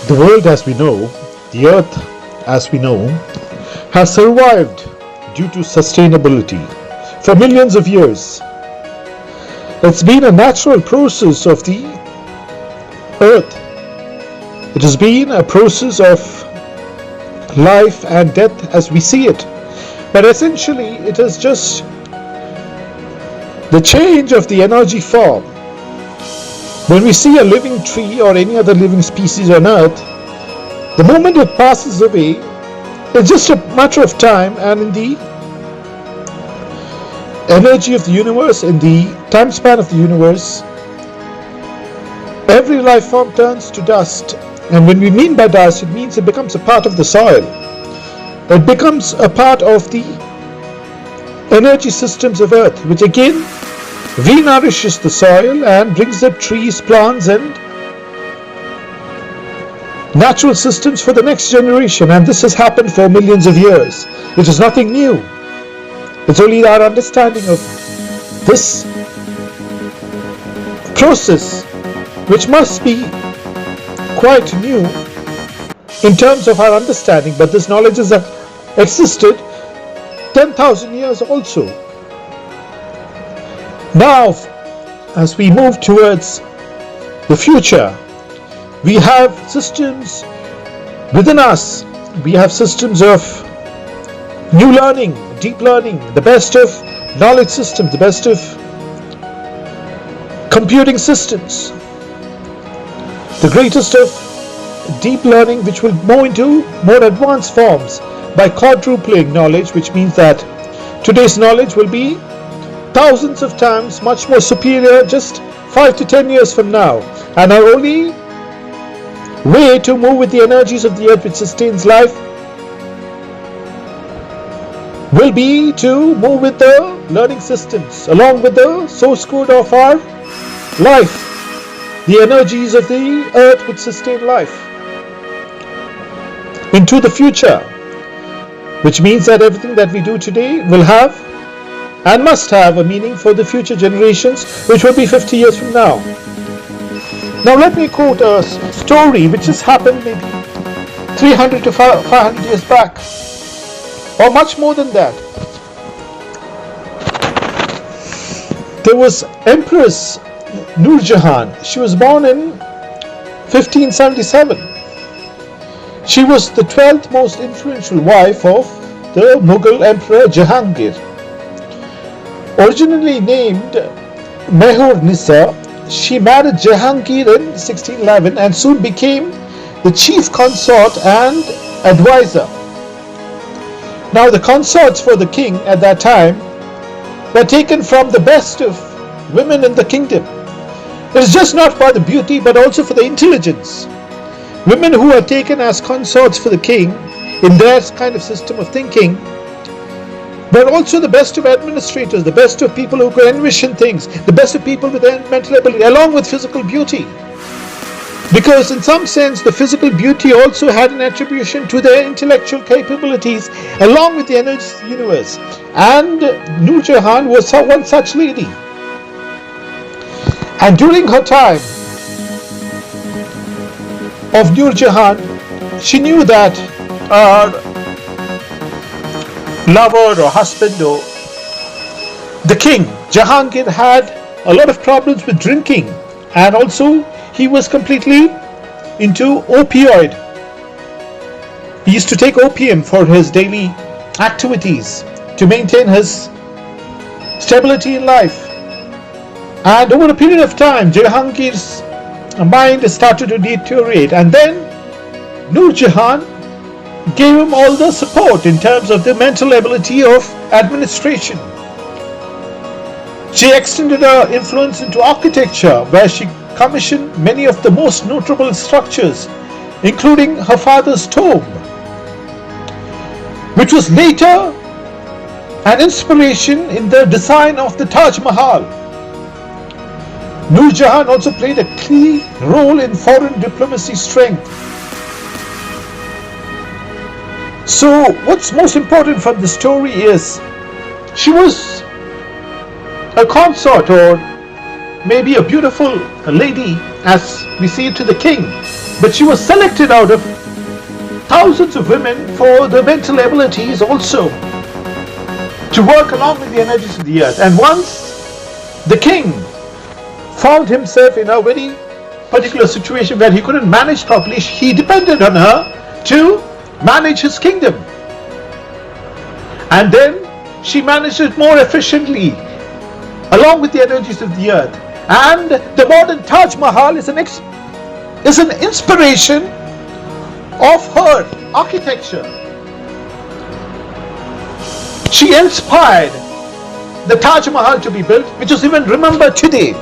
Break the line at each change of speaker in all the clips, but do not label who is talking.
The world as we know, the earth as we know, has survived due to sustainability for millions of years. It's been a natural process of the earth. It has been a process of life and death as we see it. But essentially, it is just the change of the energy form. When we see a living tree or any other living species on earth, the moment it passes away, it's just a matter of time, and in the energy of the universe, in the time span of the universe, every life form turns to dust. And when we mean by dust, it means it becomes a part of the soil. It becomes a part of the energy systems of earth, which again re-nourishes the soil and brings up trees, plants and natural systems for the next generation. And this has happened for millions of years. It is nothing new. It's only our understanding of this process, which must be quite new in terms of our understanding, but this knowledge has existed 10,000 years also. Now, as we move towards the future, we have systems within us. We have systems of new learning, deep learning, the best of knowledge systems, the best of computing systems, the greatest of deep learning, which will move into more advanced forms by quadrupling knowledge, which means that today's knowledge will be thousands of times much more superior just 5 to 10 years from now. And our only way to move with the energies of the earth which sustains life will be to move with the learning systems along with the source code of our life, the energies of the earth which sustain life, into the future, which means that everything that we do today will have and must have a meaning for the future generations, which will be 50 years from now. Now let me quote a story which has happened maybe 300 to 500 years back, or much more than that. There was Empress Nur Jahan. She was born in 1577. She was the 12th most influential wife of the Mughal Emperor Jahangir. Originally named Mehur Nisa, she married Jahangir in 1611 and soon became the chief consort and advisor. Now the consorts for the king at that time were taken from the best of women in the kingdom. It is just not for the beauty but also for the intelligence. Women who are taken as consorts for the king in their kind of system of thinking, but also the best of administrators, the best of people who can envision things, the best of people with mental ability, along with physical beauty. Because in some sense, the physical beauty also had an attribution to their intellectual capabilities, along with the energies of the universe. And Nur Jahan was one such lady. And during her time of Nur Jahan, she knew that lover or husband or the king Jahangir had a lot of problems with drinking, and also he was completely into opioid. He used to take opium for his daily activities to maintain his stability in life. And over a period of time, Jahangir's mind started to deteriorate, and then Nur Jahan gave him all the support in terms of the mental ability of administration. She extended her influence into architecture, where she commissioned many of the most notable structures, including her father's tomb, which was later an inspiration in the design of the Taj Mahal. Nur Jahan also played a key role in foreign diplomacy strength. So what's most important from the story is she was a consort or may be a beautiful lady as we see it to the king, but she was selected out of thousands of women for the mental abilities also to work along with the energies of the earth. And once the king found himself in a very particular situation where he couldn't manage properly, he depended on her to manage his kingdom. And then she managed it more efficiently along with the energies of the earth. And the modern Taj Mahal is an inspiration of her architecture. She inspired the Taj Mahal to be built, which is even remembered today.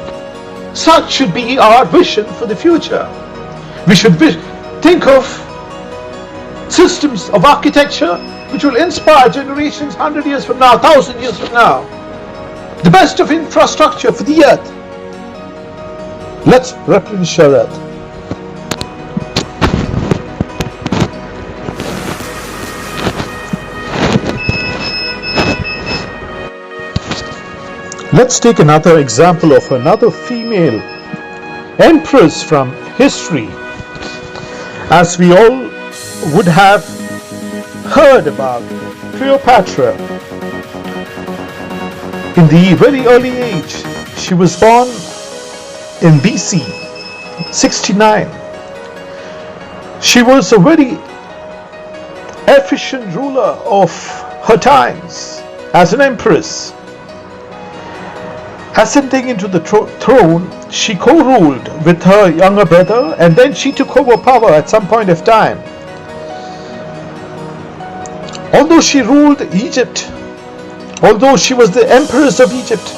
Such should be our vision for the future. We should think of systems of architecture which will inspire generations 100 years from now, 1,000 years from now. The best of infrastructure for the earth. Let's replenish our earth. Let's take another example of another female empress from history. As we all would have heard about Cleopatra. In the very early age, she was born in BC 69. She was a very efficient ruler of her times as an empress. Ascending into the throne, she co-ruled with her younger brother, and then she took over power at some point of time. Although she ruled Egypt, although she was the empress of Egypt,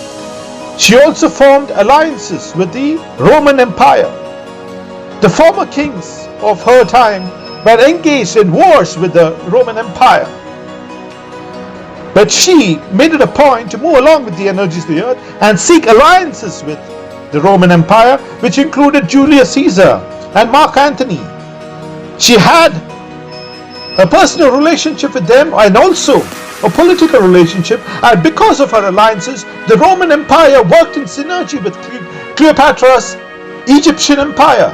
she also formed alliances with the Roman Empire. The former kings of her time were engaged in wars with the Roman Empire. But she made it a point to move along with the energies of the earth and seek alliances with the Roman Empire, which included Julius Caesar and Mark Antony. She had a personal relationship with them and also a political relationship, and because of her alliances, the Roman Empire worked in synergy with Cleopatra's Egyptian Empire,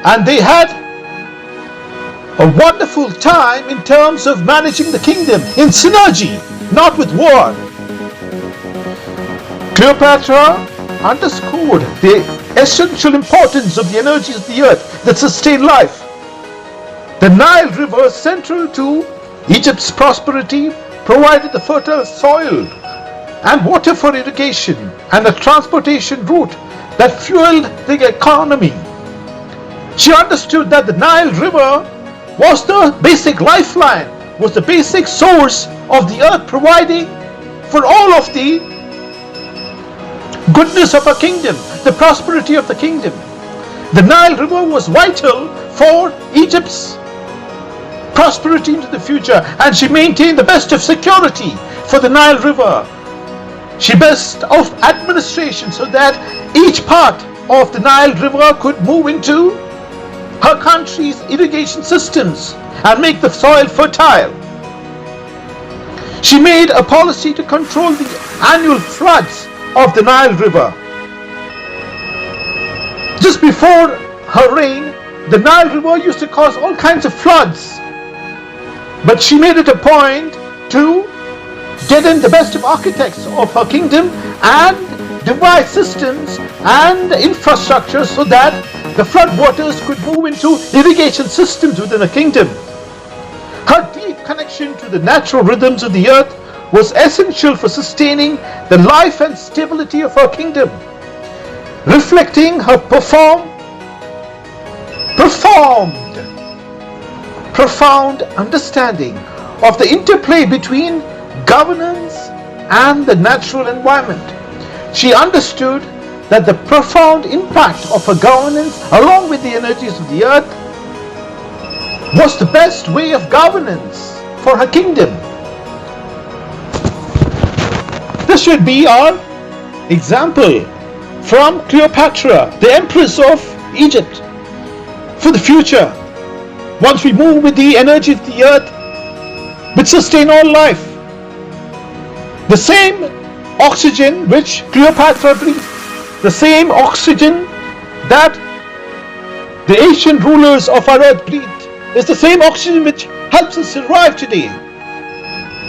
and they had a wonderful time in terms of managing the kingdom in synergy, not with war. Cleopatra underscored the essential importance of the energies of the earth that sustain life. The Nile River, central to Egypt's prosperity, provided the fertile soil and water for irrigation and a transportation route that fueled the economy. She understood that the Nile River was the basic lifeline, was the basic source of the earth, providing for all of the goodness of her kingdom, the prosperity of the kingdom. The Nile River was vital for Egypt's prosperity into the future, and she maintained the best of security for the Nile River. She best of administration so that each part of the Nile River could move into her country's irrigation systems and make the soil fertile. She made a policy to control the annual floods of the Nile River. Just before her reign, the Nile River used to cause all kinds of floods. But she made it a point to get in the best of architects of her kingdom and devise systems and infrastructure so that the flood waters could move into irrigation systems within the kingdom. Her deep connection to the natural rhythms of the earth was essential for sustaining the life and stability of her kingdom, reflecting her profound understanding of the interplay between governance and the natural environment. She understood that the profound impact of her governance, along with the energies of the earth, was the best way of governance for her kingdom. This should be our example from Cleopatra, the Empress of Egypt, for the future. Once we move with the energy of the earth, which sustain all life, the same oxygen which Cleopatra breathed The same oxygen that the ancient rulers of our earth breathed is the same oxygen which helps us survive today.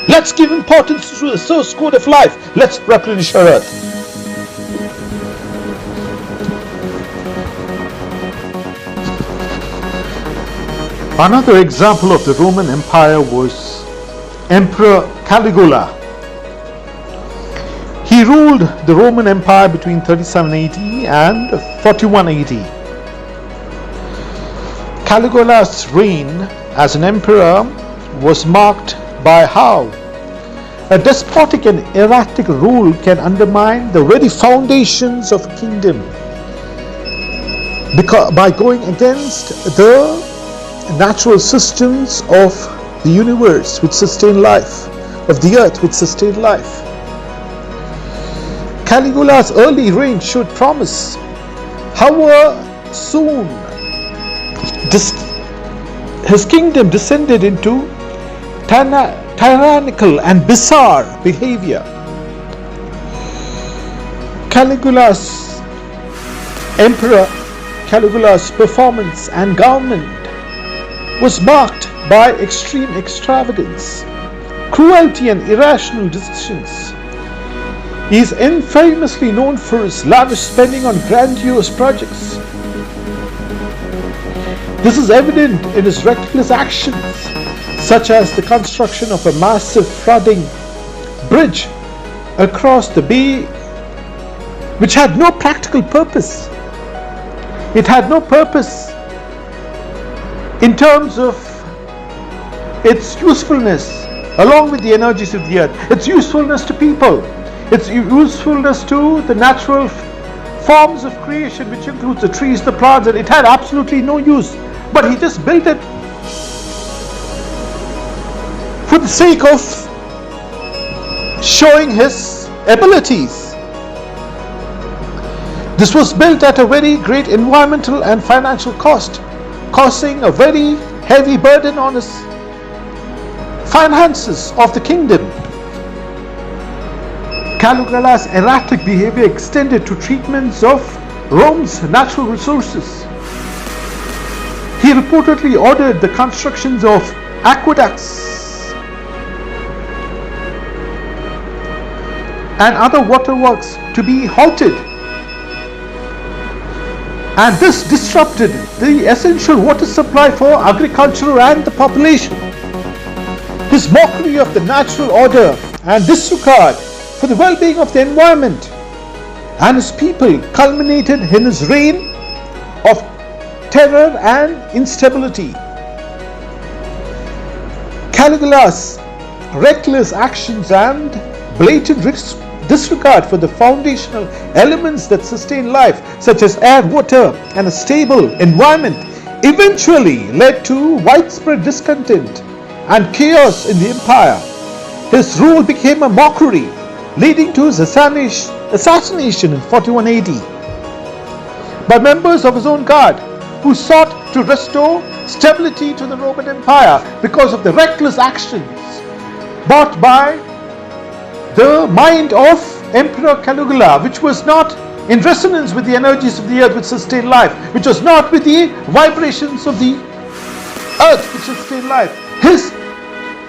Let's give importance to the source code of life. Let's replenish our earth. Another example of the Roman Empire was Emperor Caligula. He ruled the Roman Empire between 37 AD and 41 AD. Caligula's reign as an emperor was marked by how a despotic and erratic rule can undermine the very foundations of a kingdom by going against the natural systems of the universe which sustain life, of the earth which sustain life. Caligula's early reign showed promise. However, soon his kingdom descended into tyrannical and bizarre behavior. Emperor Caligula's performance and government was marked by extreme extravagance, cruelty and irrational decisions. He is infamously known for his lavish spending on grandiose projects. This is evident in his reckless actions, such as the construction of a massive flooding bridge across the bay, which had no practical purpose. It had no purpose in terms of its usefulness, along with the energies of the earth, its usefulness to people, its usefulness to the natural forms of creation, which includes the trees, the plants, and it had absolutely no use. But he just built it for the sake of showing his abilities. This was built at a very great environmental and financial cost, causing a very heavy burden on his finances of the kingdom. Caligula's erratic behavior extended to treatments of Rome's natural resources. He reportedly ordered the constructions of aqueducts and other waterworks to be halted, and this disrupted the essential water supply for agriculture and the population. His mockery of the natural order and disregard for the well-being of the environment and his people culminated in his reign of terror and instability. Caligula's reckless actions and blatant disregard for the foundational elements that sustain life, such as air, water, and a stable environment, eventually led to widespread discontent and chaos in the empire. His rule became a mockery, leading to his assassination in 41 AD by members of his own guard, who sought to restore stability to the Roman Empire because of the reckless actions brought by the mind of Emperor Caligula, which was not in resonance with the energies of the earth which sustain life, which was not with the vibrations of the earth which sustain life. His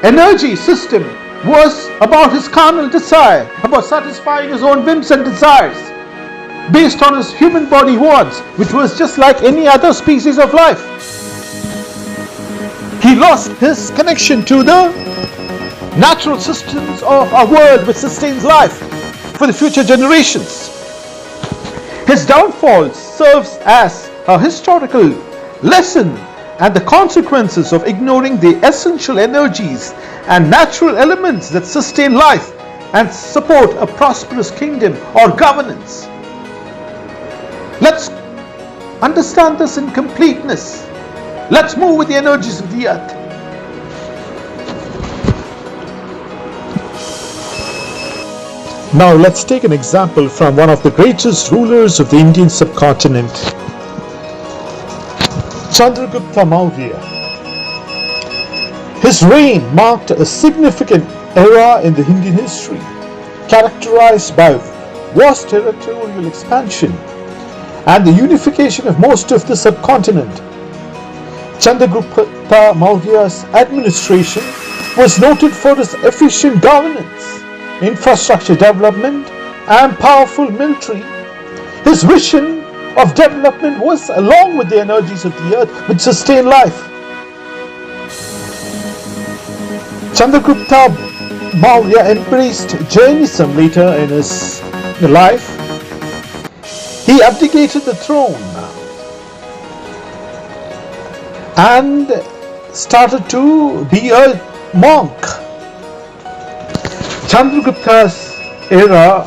energy system was about his carnal desire, about satisfying his own whims and desires based on his human body wants, which was just like any other species of life. He lost his connection to the natural systems of our world which sustains life for the future generations. His downfall serves as a historical lesson and the consequences of ignoring the essential energies and natural elements that sustain life and support a prosperous kingdom or governance. Let's understand this in completeness. Let's move with the energies of the earth. Now let's take an example from one of the greatest rulers of the Indian subcontinent, Chandragupta Maurya. His reign marked a significant era in the Indian history, characterized by was territorial expansion and the unification of most of the subcontinent. Chandragupta Maurya's administration was noted for its efficient governance, infrastructure development, and powerful military. His vision of development was, along with the energies of the earth, which sustain life. Chandragupta Maurya embraced Jainism later in his life. He abdicated the throne and started to be a monk. Chandragupta's era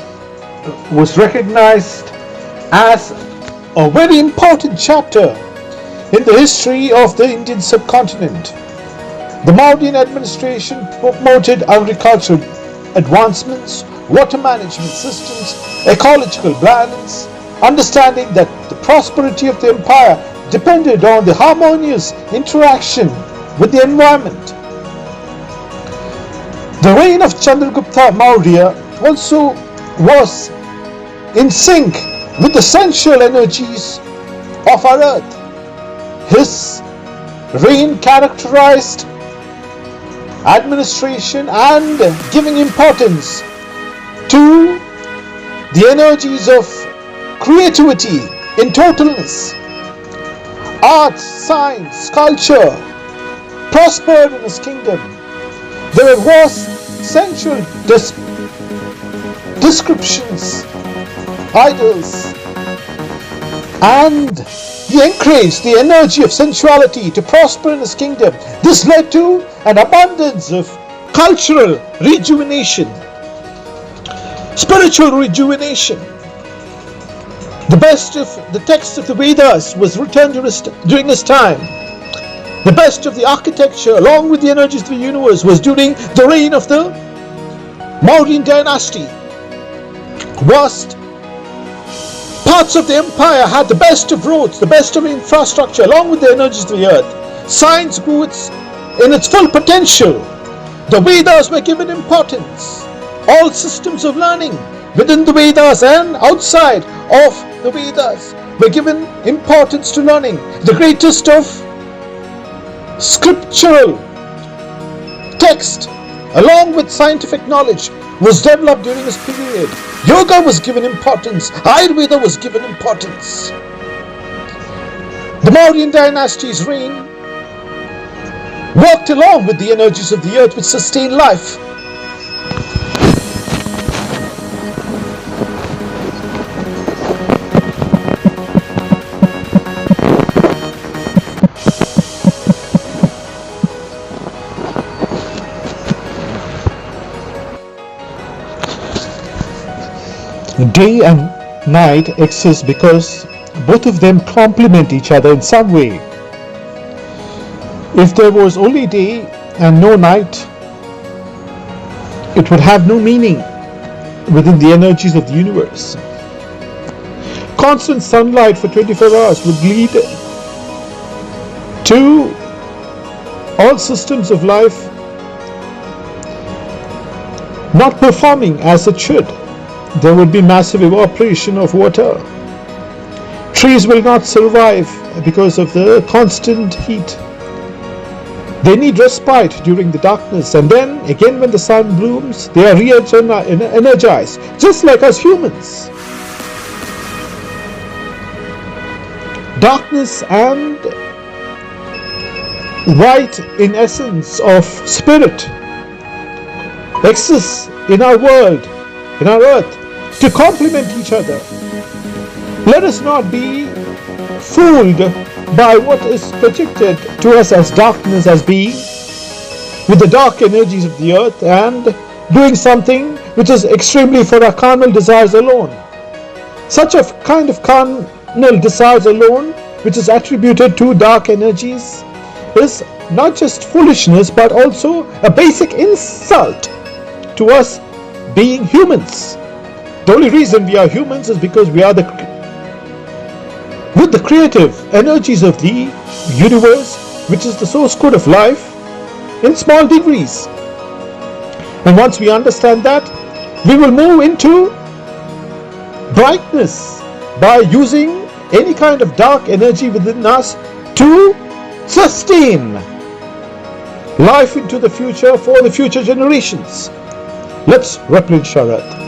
was recognized as a very important chapter in the history of the Indian subcontinent. The Mauryan administration promoted agricultural advancements, water management systems, ecological balance, understanding that the prosperity of the empire depended on the harmonious interaction with the environment. The reign of Chandragupta Maurya also was in sync with the sensual energies of our earth. His reign characterized administration and giving importance to the energies of creativity in totalness. Arts, science, culture prospered in his kingdom. There was sensual descriptions, idols, and he encouraged the energy of sensuality to prosper in his kingdom. This led to an abundance of cultural rejuvenation, spiritual rejuvenation. The best of the texts of the Vedas was written during his time. The best of the architecture, along with the energies of the universe, was during the reign of the Mauryan dynasty. Vast parts of the empire had the best of roads, the best of infrastructure, along with the energies of the earth. Science grew in its full potential. The Vedas were given importance. All systems of learning within the Vedas and outside of the Vedas were given importance to learning. The greatest of scriptural text, along with scientific knowledge, was developed during this period. Yoga was given importance. Ayurveda was given importance. The Mauryan dynasty's reign worked along with the energies of the earth which sustained life. Day and night exist because both of them complement each other in some way. If there was only day and no night, it would have no meaning within the energies of the universe. Constant sunlight for 24 hours would lead to all systems of life not performing as it should. There would be massive evaporation of water. Trees will not survive because of the constant heat. They need respite during the darkness, and then again when the sun blooms, they are re-energized, just like us humans. Darkness and light, in essence of spirit, exists in our world, in our earth, to complement each other. Let us not be fooled by what is projected to us as darkness, as being with the dark energies of the earth and doing something which is extremely for our carnal desires alone. Such a kind of carnal desires alone, which is attributed to dark energies, is not just foolishness but also a basic insult to us being humans. The only reason we are humans is because we are with the creative energies of the universe, which is the source code of life, in small degrees. And once we understand that, we will move into brightness by using any kind of dark energy within us to sustain life into the future for the future generations. Let's replenish our earth.